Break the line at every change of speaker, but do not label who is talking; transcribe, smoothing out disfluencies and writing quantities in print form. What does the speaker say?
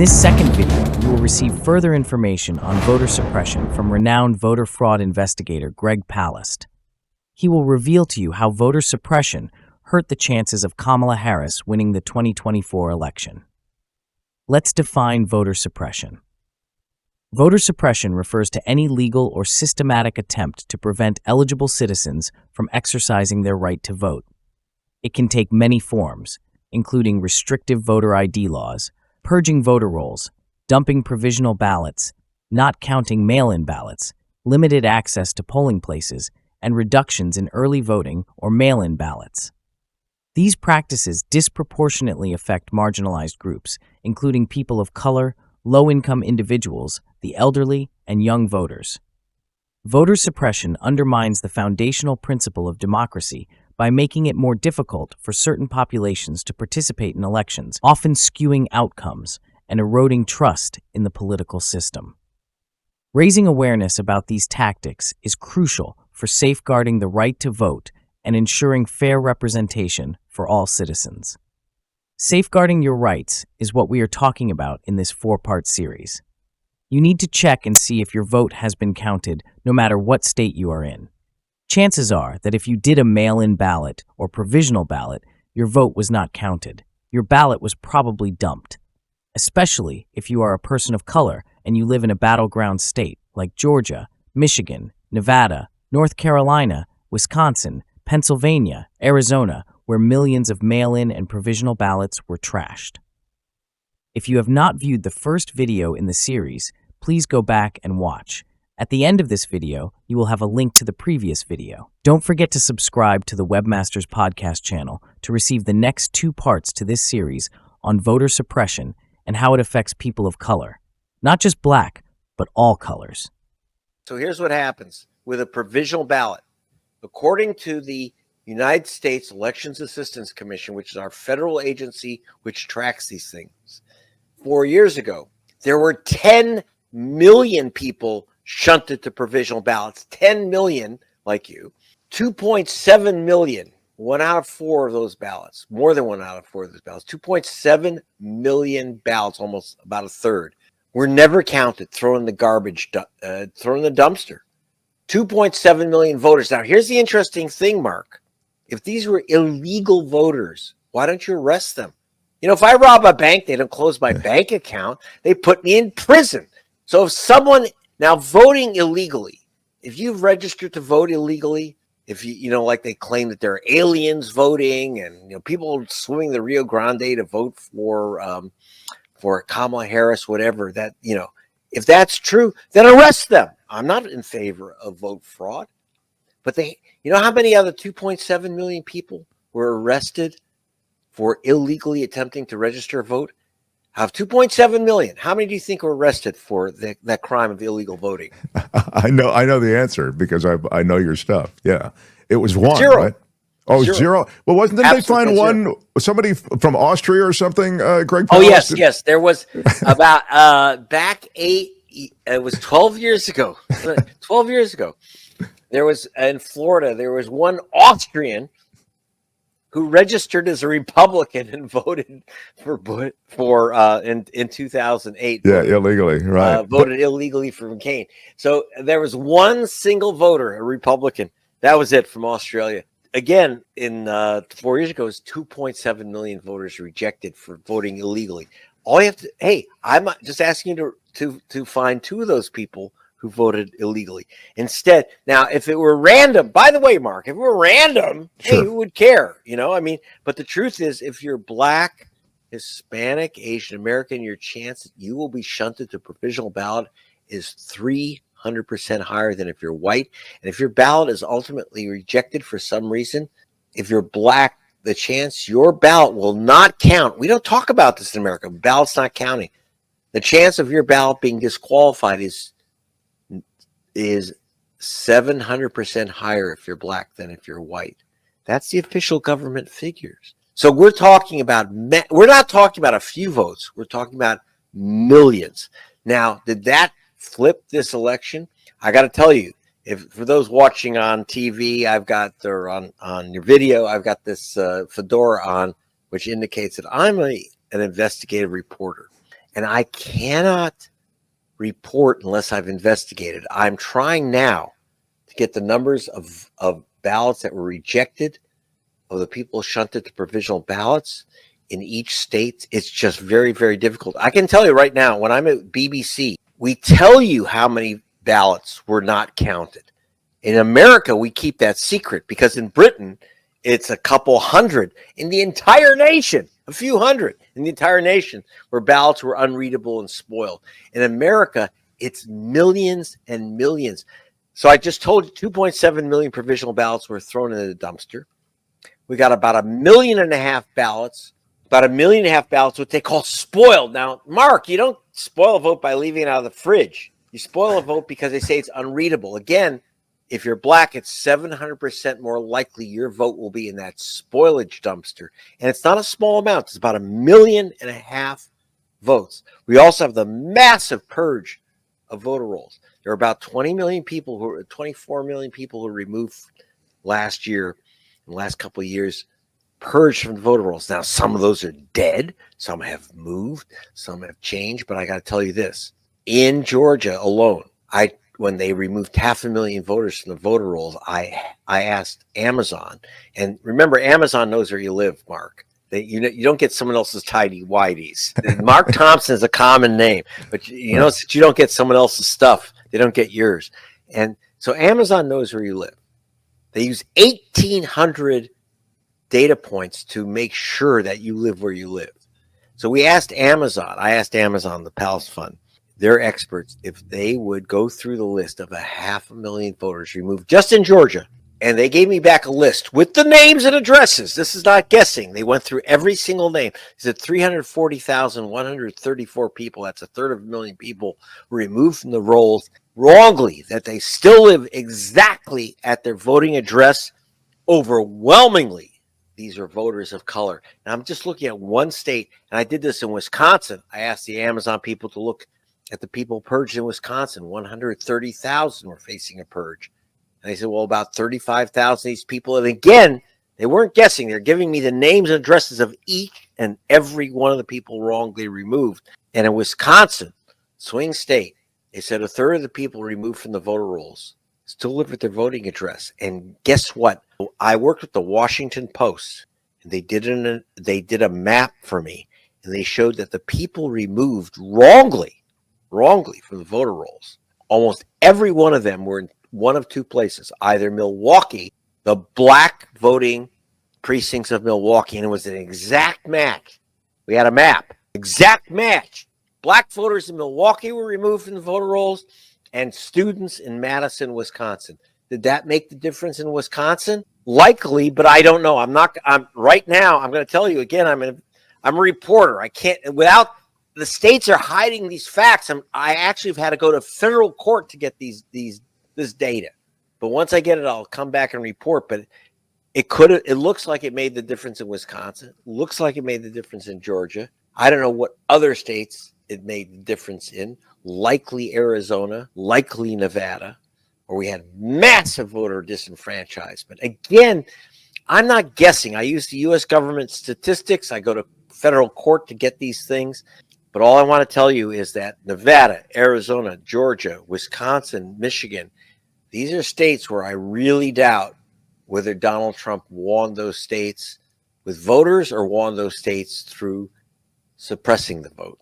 this second video, you will receive further information on voter suppression from renowned voter fraud investigator Greg Palast. He will reveal to you how voter suppression hurt the chances of Kamala Harris winning the 2024 election. Let's define voter suppression. Voter suppression refers to any legal or systematic attempt to prevent eligible citizens from exercising their right to vote. It can take many forms, including restrictive voter ID laws, purging voter rolls, dumping provisional ballots, not counting mail-in ballots, limited access to polling places, and reductions in early voting or mail-in ballots. These practices disproportionately affect marginalized groups, including people of color, low-income individuals, the elderly, and young voters. Voter suppression undermines the foundational principle of democracy by making it more difficult for certain populations to participate in elections, often skewing outcomes and eroding trust in the political system. Raising awareness about these tactics is crucial for safeguarding the right to vote and ensuring fair representation for all citizens. Safeguarding your rights is what we are talking about in this four-part series. You need to check and see if your vote has been counted, no matter what state you are in. Chances are that if you did a mail-in ballot or provisional ballot, your vote was not counted. Your ballot was probably dumped, especially if you are a person of color and you live in a battleground state like Georgia, Michigan, Nevada, North Carolina, Wisconsin, Pennsylvania, Arizona, where millions of mail-in and provisional ballots were trashed. If you have not viewed the first video in the series, please go back and watch. At the end of this video, you will have a link to the previous video. Don't forget to subscribe to the Webmasters podcast channel to receive the next two parts to this series on voter suppression and how it affects people of color. Not just black, but all colors.
So here's what happens with a provisional ballot. According to the United States Elections Assistance Commission, which is our federal agency which tracks these things, 4 years ago, there were 10 million people shunted to provisional ballots. 10 million, like you. 2.7 million, 1 out of 4 of those ballots, more than 1 out of 4 of those ballots, 2.7 million ballots, almost about a third, were never counted, thrown in the garbage, thrown in the dumpster. 2.7 million voters. Now, here's the interesting thing, Mark. If these were illegal voters, why don't you arrest them? You know, if I rob a bank, they don't close my bank account. They put me in prison. So if someone, now voting illegally, if you've registered to vote illegally, if like they claim that there are aliens voting and, people swimming the Rio Grande to vote for Kamala Harris, whatever that, if that's true, then arrest them. I'm not in favor of vote fraud, but how many other 2.7 million people were arrested for illegally attempting to register a vote? Out of 2.7 million, how many do you think were arrested for that crime of illegal voting?
I know the answer because I know your stuff. Yeah, it was one.
Zero.
Right? Oh, zero. Well, didn't they find one? Somebody from Austria or something? Greg Palast?
Oh, yes. There was about it was 12 years ago. 12 years ago, there was in Florida. There was one Austrian who registered as a Republican and voted in 2008.
Yeah, illegally, right?
Voted illegally for McCain. So there was one single voter, a Republican. That was it from Australia. Again, in 4 years ago, it was 2.7 million voters rejected for voting illegally. All you have to, hey, I'm just asking you to find 2 of those people who voted illegally. Instead, now, if it were random, by the way, Mark, if it were random, sure. Hey, who would care? But the truth is, if you're black, Hispanic, Asian American, your chance that you will be shunted to provisional ballot is 300% higher than if you're white. And if your ballot is ultimately rejected for some reason, if you're black, the chance your ballot will not count. We don't talk about this in America. Ballot's not counting. The chance of your ballot being disqualified is 700% higher if you're black than if you're white. That's the official government figures. So we're not talking about a few votes. We're talking about millions. Now, did that flip this election? I got to tell you, if for those watching on TV, on your video, I've got this fedora on, which indicates that I'm an investigative reporter. And I cannot report unless I've investigated. I'm trying now to get the numbers of ballots that were rejected, of the people shunted to provisional ballots in each state. It's just very, very difficult. I can tell you right now, when I'm at BBC, we tell you how many ballots were not counted. In America, we keep that secret because in Britain, it's a couple hundred in the entire nation, a few hundred in the entire nation where ballots were unreadable and spoiled. In America, it's millions and millions. So I just told you 2.7 million provisional ballots were thrown in the dumpster. We got about 1.5 million ballots, what they call spoiled. Now, Mark, you don't spoil a vote by leaving it out of the fridge. You spoil a vote because they say it's unreadable. Again, if you're black, it's 700% more likely your vote will be in that spoilage dumpster. And it's not a small amount. It's about 1.5 million votes. We also have the massive purge of voter rolls. There are about 24 million people who were removed last year, in the last couple of years, purged from the voter rolls. Now, some of those are dead. Some have moved. Some have changed. But I got to tell you this. In Georgia alone, when they removed 500,000 voters from the voter rolls, I asked Amazon, and remember, Amazon knows where you live, Mark. You don't get someone else's tidy whities. Mark Thompson is a common name, but you know that you don't get someone else's stuff. They don't get yours. And so Amazon knows where you live. They use 1,800 data points to make sure that you live where you live. So I asked Amazon, the Palast Fund, their experts, if they would go through the list of 500,000 voters removed just in Georgia. And they gave me back a list with the names and addresses. This is not guessing. They went through every single name. They said 340,134 people. That's 1/3 people were removed from the rolls wrongly, that they still live exactly at their voting address. Overwhelmingly, these are voters of color. Now, I'm just looking at one state, and I did this in Wisconsin. I asked the Amazon people to look at the people purged in Wisconsin. 130,000 were facing a purge. And they said, well, about 35,000 of these people. And again, they weren't guessing. They're giving me the names and addresses of each and every one of the people wrongly removed. And in Wisconsin, swing state, they said 1/3 of the people removed from the voter rolls still live at their voting address. And guess what? I worked with the Washington Post, and they did a map for me, and they showed that the people removed wrongly from the voter rolls, almost every one of them were in one of two places, either Milwaukee, the black voting precincts of Milwaukee, and it was an exact match. We had a map, exact match. Black voters in Milwaukee were removed from the voter rolls, and students in Madison, Wisconsin. Did that make the difference in Wisconsin? Likely, but I don't know. I'm right now, I'm going to tell you again, I'm a reporter. I can't, without, the states are hiding these facts. I actually have had to go to federal court to get this data. But once I get it, I'll come back and report. But it looks like it made the difference in Wisconsin. Looks like it made the difference in Georgia. I don't know what other states it made the difference in. Likely Arizona, likely Nevada, where we had massive voter disenfranchisement. Again, I'm not guessing. I use the U.S. government statistics. I go to federal court to get these things. But all I want to tell you is that Nevada, Arizona, Georgia, Wisconsin, Michigan, these are states where I really doubt whether Donald Trump won those states with voters or won those states through suppressing the vote.